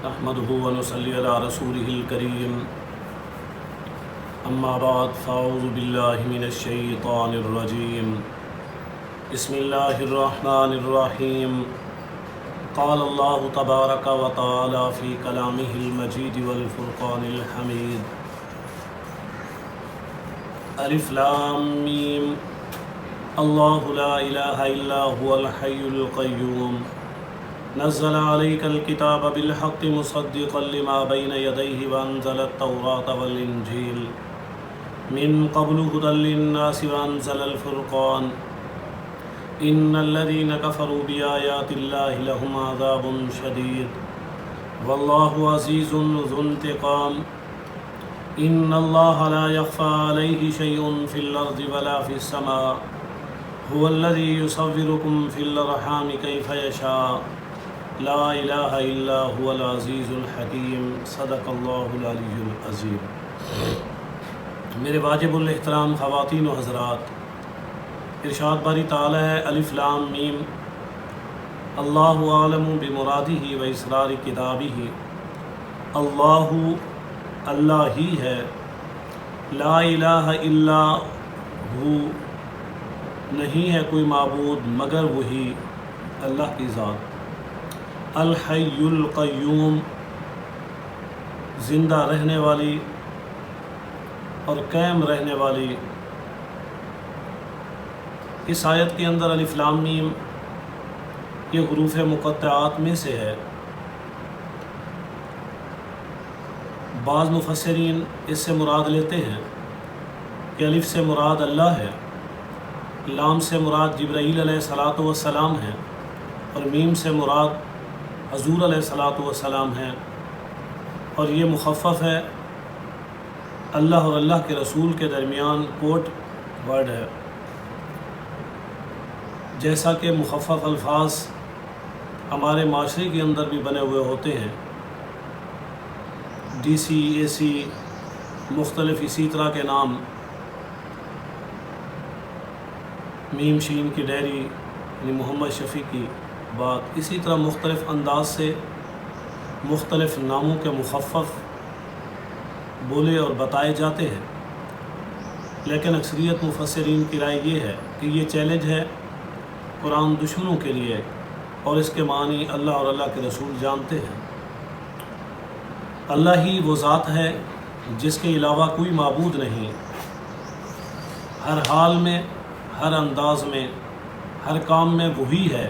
نحمده ونصلي على رسوله الكريم أما بعد فأعوذ بالله من الشيطان الرجيم بسم الله الرحمن الرحيم قال الله تبارك وتعالى في كلامه المجيد والفرقان الحميد ألف لام ميم الله لا إله إلا هو الحي القيوم نزل عليك الكتاب بالحق مصدقا لما بين يديه وأنزل التوراة والإنجيل من قبل هدى للناس وأنزل الفرقان إن الذين كفروا بآيات الله لهم عذاب شديد والله عزيز ذو انتقام إن الله لا يخفى عليه شيء في الأرض ولا في السماء هو الذي يصوركم في الأرحام كيف يشاء لا الہ الا هو العزیز الحکیم صدق اللہ العلی العظیم۔ میرے واجب الاحترام خواتین و حضرات، ارشاد باری تعالی ہے الف لام میم اللہ عالم بمرادہ و اسرار کتابہ۔ اللہ اللہ ہی ہے، لا الہ الا ہو نہیں ہے کوئی معبود مگر وہی اللہ کی ذات، الحی القیوم زندہ رہنے والی اور قائم رہنے والی۔ اس آیت کے اندر الف لام میم یہ حروف مقطعات میں سے ہے۔ بعض مفسرین اس سے مراد لیتے ہیں کہ الف سے مراد اللہ ہے، لام سے مراد جبرائیل علیہ السلام ہے، اور میم سے مراد حضور علیہ السلام ہے، اور یہ مخفف ہے، اللہ اور اللہ کے رسول کے درمیان کوڈ ورڈ ہے۔ جیسا کہ مخفف الفاظ ہمارے معاشرے کے اندر بھی بنے ہوئے ہوتے ہیں، ڈی سی اے سی مختلف اسی طرح کے نام، میم شین کی ڈائری یعنی محمد شفیع کی بات، اسی طرح مختلف انداز سے مختلف ناموں کے مخفف بولے اور بتائے جاتے ہیں، لیکن اکثریت مفسرین کی رائے یہ ہے کہ یہ چیلنج ہے قرآن دشمنوں کے لیے، اور اس کے معنی اللہ اور اللہ کے رسول جانتے ہیں۔ اللہ ہی وہ ذات ہے جس کے علاوہ کوئی معبود نہیں، ہر حال میں، ہر انداز میں، ہر کام میں وہی ہے،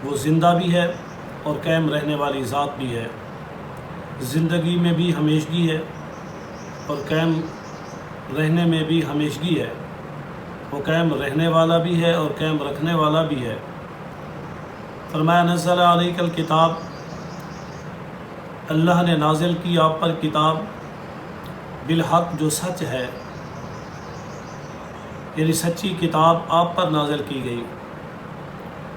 وہ زندہ بھی ہے اور قائم رہنے والی ذات بھی ہے، زندگی میں بھی ہمیشگی ہے اور قائم رہنے میں بھی ہمیشگی ہے، وہ قائم رہنے والا بھی ہے اور قائم رکھنے والا بھی ہے۔ فرمایا نزل علیک الکتاب، اللہ نے نازل کی آپ پر کتاب، بالحق جو سچ ہے، یعنی سچی کتاب آپ پر نازل کی گئی،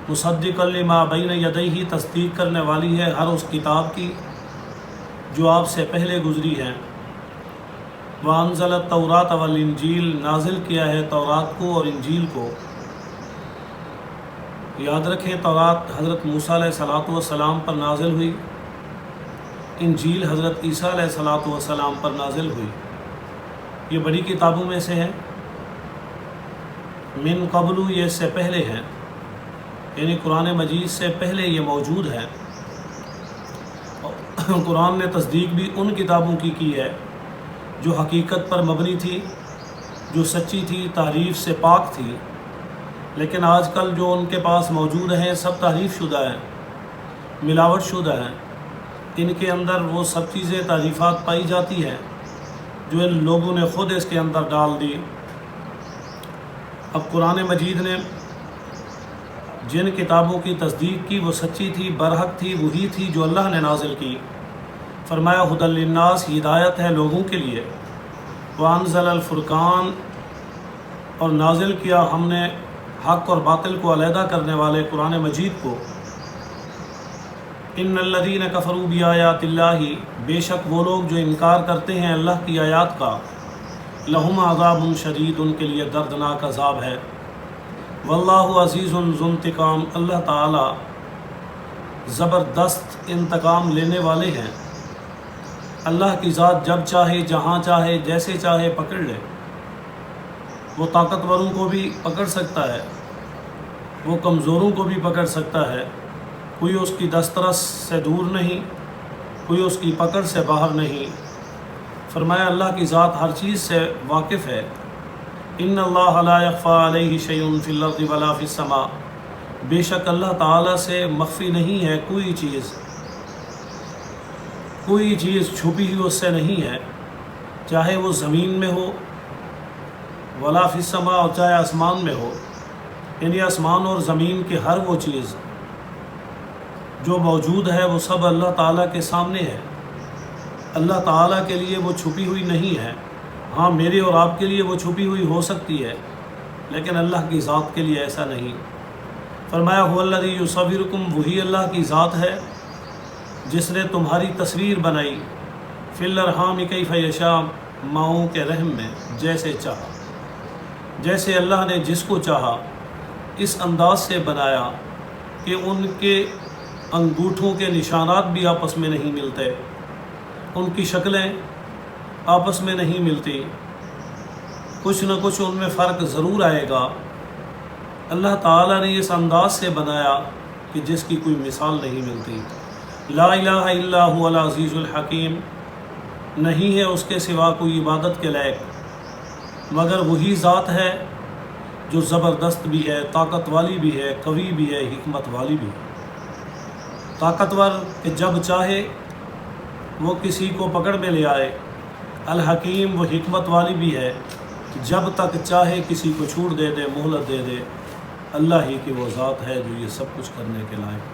مصدقا لما بین یدیہ تصدیق کرنے والی ہے ہر اس کتاب کی جو آپ سے پہلے گزری ہے، وانزل التوراۃ والانجیل نازل کیا ہے تورات کو اور انجیل کو۔ یاد رکھیں تورات حضرت موسیٰ علیہ السلام پر نازل ہوئی، انجیل حضرت عیسیٰ علیہ السلام پر نازل ہوئی، یہ بڑی کتابوں میں سے ہے۔ من قبل یہ اس سے پہلے ہیں، یعنی قرآن مجید سے پہلے یہ موجود ہے۔ قرآن نے تصدیق بھی ان کتابوں کی ہے جو حقیقت پر مبنی تھی، جو سچی تھی، تعریف سے پاک تھی، لیکن آج کل جو ان کے پاس موجود ہیں سب تعریف شدہ ہیں، ملاوٹ شدہ ہیں، ان کے اندر وہ سب چیزیں تعریفات پائی جاتی ہیں جو ان لوگوں نے خود اس کے اندر ڈال دی۔ اب قرآن مجید نے جن کتابوں کی تصدیق کی وہ سچی تھی، برحق تھی، وہی تھی جو اللہ نے نازل کی۔ فرمایا ہدی للناس ہدایت ہے لوگوں کے لیے، وانزل الفرقان اور نازل کیا ہم نے حق اور باطل کو علیحدہ کرنے والے قرآن مجید کو۔ ان الذین کفروا بآیات اللہ بے شک وہ لوگ جو انکار کرتے ہیں اللہ کی آیات کا، لہم عذاب شدید ان کے لیے دردناک عذاب ہے۔ واللہ عزیز ذو انتقام اللہ تعالی زبردست انتقام لینے والے ہیں۔ اللہ کی ذات جب چاہے جہاں چاہے جیسے چاہے پکڑ لے۔ وہ طاقتوروں کو بھی پکڑ سکتا ہے، وہ کمزوروں کو بھی پکڑ سکتا ہے۔ کوئی اس کی دسترس سے دور نہیں، کوئی اس کی پکڑ سے باہر نہیں۔ فرمایا اللہ کی ذات ہر چیز سے واقف ہے۔ ان اللہ لا یخفی علیہ شیء فی الارض ولا فی السماء، بے شک اللہ تعالیٰ سے مخفی نہیں ہے کوئی چیز چھپی ہوئی اس سے نہیں ہے، چاہے وہ زمین میں ہو ولا فی السماء، اور چاہے آسمان میں ہو، یعنی آسمان اور زمین کے ہر وہ چیز جو موجود ہے وہ سب اللہ تعالیٰ کے سامنے ہے۔ اللہ تعالیٰ کے لیے وہ چھپی ہوئی نہیں ہے۔ ہاں میرے اور آپ کے لیے وہ چھپی ہوئی ہو سکتی ہے، لیکن اللہ کی ذات کے لیے ایسا نہیں۔ فرمایا هو الذی یصورکم، وہی اللہ کی ذات ہے جس نے تمہاری تصویر بنائی، فی الارحام کیف یشاء، ماؤں کے رحم میں جیسے چاہا، جیسے اللہ نے جس کو چاہا اس انداز سے بنایا کہ ان کے انگوٹھوں کے نشانات بھی آپس میں نہیں ملتے، ان کی شکلیں آپس میں نہیں ملتی، کچھ نہ کچھ ان میں فرق ضرور آئے گا۔ اللہ تعالیٰ نے اس انداز سے بنایا کہ جس کی کوئی مثال نہیں ملتی۔ لا الہ الا هو العزیز الحکیم، نہیں ہے اس کے سوا کوئی عبادت کے لائق مگر وہی ذات ہے جو زبردست بھی ہے، طاقت والی بھی ہے، قوی بھی ہے، حکمت والی بھی ہے۔ طاقتور کہ جب چاہے وہ کسی کو پکڑ میں لے آئے، الحکیم وہ حکمت والی بھی ہے، جب تک چاہے کسی کو چھوٹ دے دے، مہلت دے دے۔ اللہ ہی کی وہ ذات ہے جو یہ سب کچھ کرنے کے لائق ہے۔